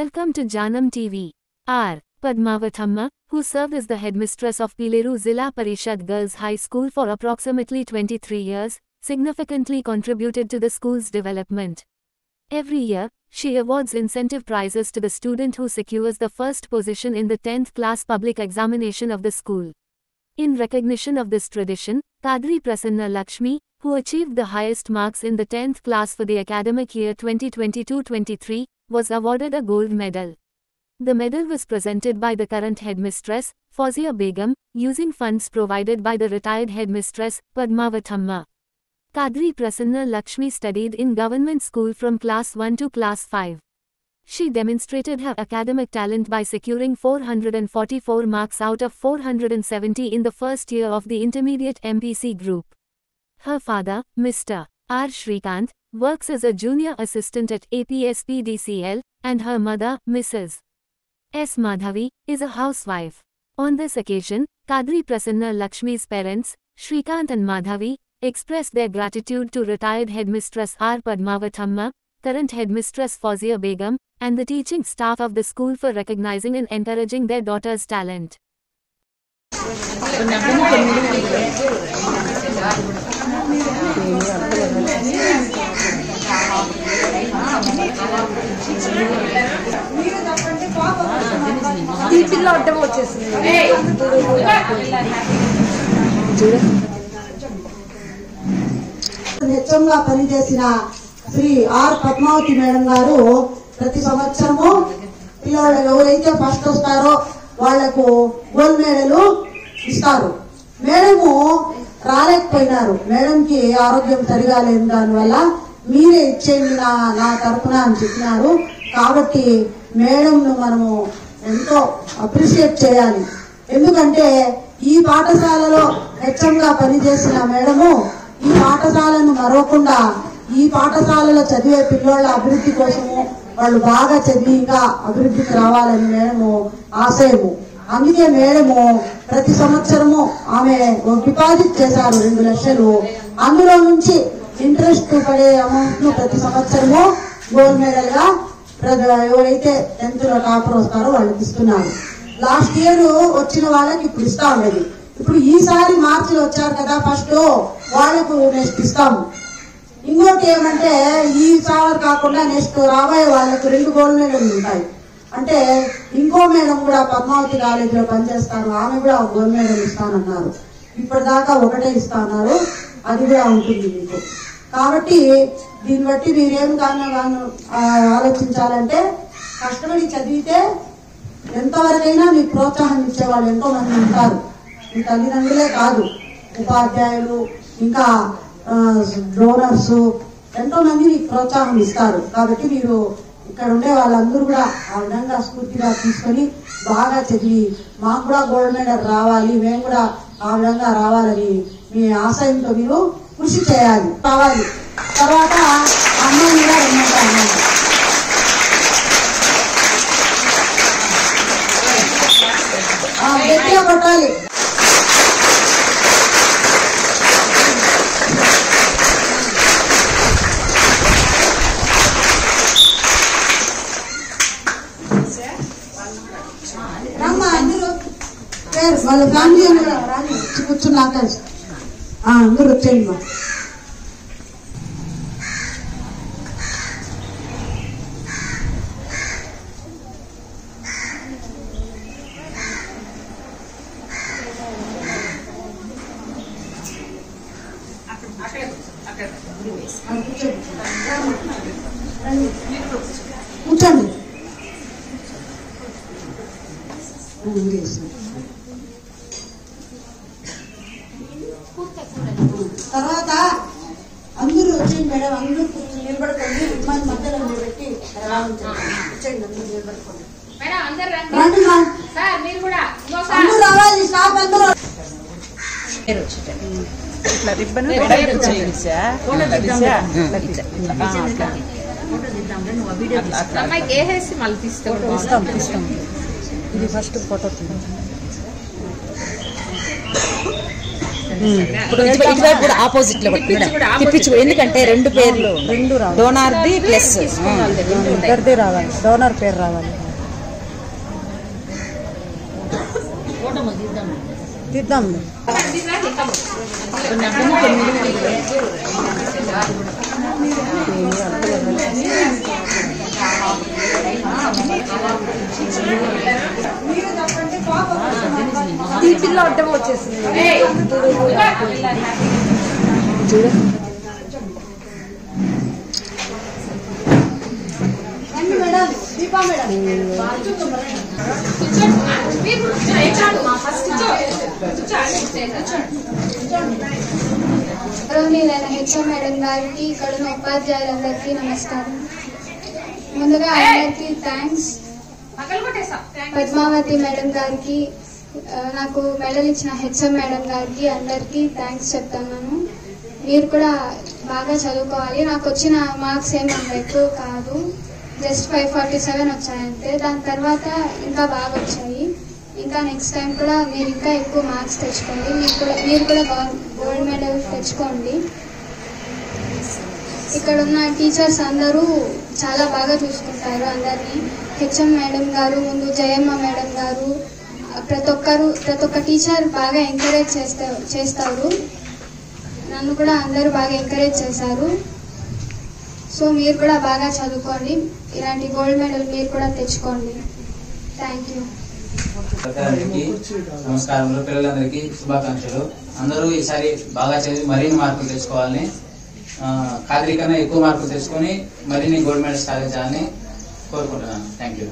Welcome to Janam TV. R. Padmavathamma, who served as the headmistress of Pileru Zilla Parishad Girls High School for approximately 23 years, significantly contributed to the school's development. Every year, she awards incentive prizes to the student who secures the first position in the 10th class public examination of the school. In recognition of this tradition, Kadri Prasanna Lakshmi, who achieved the highest marks in the 10th class for the academic year 2022-23, was awarded a gold medal. The medal was presented by the current headmistress, Fawzia Begum, using funds provided by the retired headmistress, Padmavathamma. Kadri Prasanna Lakshmi studied in government school from class 1 to class 5. She demonstrated her academic talent by securing 444 marks out of 470 in the first year of the intermediate MPC group. Her father, Mr. R. Shrikant, works as a junior assistant at APSPDCL, and her mother, Mrs. S. Madhavi, is a housewife. On this occasion, Kadri Prasanna Lakshmi's parents, Shrikant and Madhavi, expressed their gratitude to retired headmistress R. Padmavathamma, current headmistress Fawzia Begum, and the teaching staff of the school for recognizing and encouraging their daughter's talent. హెచ్ఎంగా పనిచేసిన Shri are Padmavati madam గారు ప్రతి సంవత్సరము పిల్లలు ఎవరైతే first వస్తారో వాళ్లకు gold medal ఇస్తారు. Madam రాలేకపోయినారు, మేడంకి ఆరోగ్యం సరిగా లేదు, దానివల్ల మీరే ఇచ్చేయండి నా తరఫున అని చెప్పినారు. కాబట్టి మేడంను మనము ఎంతో అప్రిషియేట్ చేయాలి. ఎందుకంటే ఈ పాఠశాలలో హెచ్ఎంగా పనిచేసిన మేడము ఈ పాఠశాలను మరవకుండా ఈ పాఠశాలలో చదివే పిల్లల అభివృద్ధి కోసము వాళ్ళు బాగా చదివి ఇంకా అభివృద్ధికి రావాలని మేడము ఆశయము. అందుకే మేడము ప్రతి సంవత్సరము ఆమె డిపాజిట్ చేశారు 2 లక్షలు. అందులో నుంచి ఇంట్రెస్ట్ పడే అమౌంట్ ను ప్రతి సంవత్సరము గోల్డ్ మెడల్ గా ఎవరైతే 10th లో టాపర్ వస్తారో వాళ్ళకి ఇస్తున్నారు. లాస్ట్ ఇయర్ వచ్చిన వాళ్ళకి ఇప్పుడు ఇస్తా ఉండేది. ఇప్పుడు ఈసారి మార్చిలో వచ్చారు కదా ఫస్ట్, వాళ్లకు నెక్స్ట్ ఇస్తాము. ఇంకోటి ఏమంటే ఈసారి కాకుండా నెక్స్ట్ రాబోయే వాళ్ళకు 2 గోల్డ్ మెడల్ ఉంటాయి. అంటే ఇంకో మేడం కూడా పద్మావతి కాలేజీలో పనిచేస్తారు, ఆమె కూడా గోల్డ్ మెడల్ ఇస్తానన్నారు. ఇప్పటిదాకా ఒకటే ఇస్తాన్నారు, అది కూడా ఉంటుంది మీకు. కాబట్టి దీన్ని బట్టి మీరేం కానీ ఆలోచించాలంటే కష్టపడి చదివితే ఎంతవరకైనా మీకు ప్రోత్సాహం ఇచ్చేవాళ్ళు ఎంతో మంది ఉంటారు. మీ తల్లిదండ్రులే కాదు, ఉపాధ్యాయులు ఇంకా డోనర్స్ ఎంతో మంది మీకు ప్రోత్సాహం ఇస్తారు. కాబట్టి మీరు ఇక్కడ ఉండే వాళ్ళందరూ కూడా ఆ విధంగా స్ఫూర్తిగా తీసుకొని బాగా చదివి మాకు కూడా గోల్డ్ మెడల్ రావాలి, మేము కూడా ఆ విధంగా రావాలని మీ ఆశయంతో మీరు కృషి చేయాలి కావాలి. తర్వాత అమ్మాయిని కూడా రమ్మంటారు, గట్టిగా కొట్టాలి. వాళ్ళ ఫ్యామిలీ రాని కూర్చున్నాక అందరూ వచ్చేయండి మా. కూర్చోండి. తర్వాత అందరూ వచ్చేయండి మేడం, అందరూ నిలబడుకోండి. మన మధ్యలో నిలబెట్టి వచ్చేయండి, అందరూ నిలబడుకోండి. అందరూ రావాలి, స్టాఫ్ అందరూ. ఇట్లా రిబ్బన్ అమ్మాయికి వేసేసి మళ్ళీ తీస్తాం. ఇది ఫస్ట్ ఫోటో ఇప్పుడు ఇటువైపు కూడా ఆపోజిట్ లో తిప్పించు, ఎందుకంటే రెండు పేర్లు డోనార్ది ప్లస్ ఇద్దరిది రావాలి, డోనర్ పేరు రావాలి. తీద్దాం. ఈ పిల్ల అడ్డం వచ్చేసింది. చూడు హెచ్ఎం మేడం గారికి, ఇక్కడ ఉన్న ఉపాధ్యాయులందరికీ నమస్కారం. ముందుగా అందరికీ థ్యాంక్స్. పద్మావతి మేడం గారికి, నాకు మెడల్ ఇచ్చిన హెచ్ఎం మేడం గారికి అందరికీ థ్యాంక్స్ చెప్తున్నాను. మీరు కూడా బాగా చదువుకోవాలి. నాకు వచ్చిన మార్క్స్ ఏమి ఎక్కువ కాదు, జస్ట్ 547 వచ్చాయంతే. దాని తర్వాత ఇంకా బాగా వచ్చాయి. ఇంకా నెక్స్ట్ టైం కూడా మీరు ఇంకా ఎక్కువ మార్క్స్ తెచ్చుకోండి. మీరు కూడా గోల్డ్ మెడల్ తెచ్చుకోండి. ఇక్కడ ఉన్న టీచర్స్ అందరూ చాలా బాగా చూసుకుంటారు అందరినీ. హెచ్ఎం మేడం గారు, ముందు జయమ్మ మేడం గారు, ప్రతి ఒక్క టీచర్ బాగా ఎంకరేజ్ చేస్తారు. నన్ను కూడా అందరూ బాగా ఎంకరేజ్ చేశారు. సో మీరు కూడా బాగా చదువుకోండి. ఇలాంటి గోల్డ్ మెడల్ మీరు కూడా తెచ్చుకోండి. Thank you. నమస్కారములు. పిల్లలందరికీ శుభాకాంక్షలు. అందరూ ఈసారి బాగా చదివి మరిన్ని మార్కులు తెచ్చుకోవాలని, ఖాదరీ కన్నా ఎక్కువ మార్కులు తెచ్చుకొని మరిన్ని గోల్డ్ మెడల్స్ సాధించాలని కోరుకుంటున్నాను. Thank you.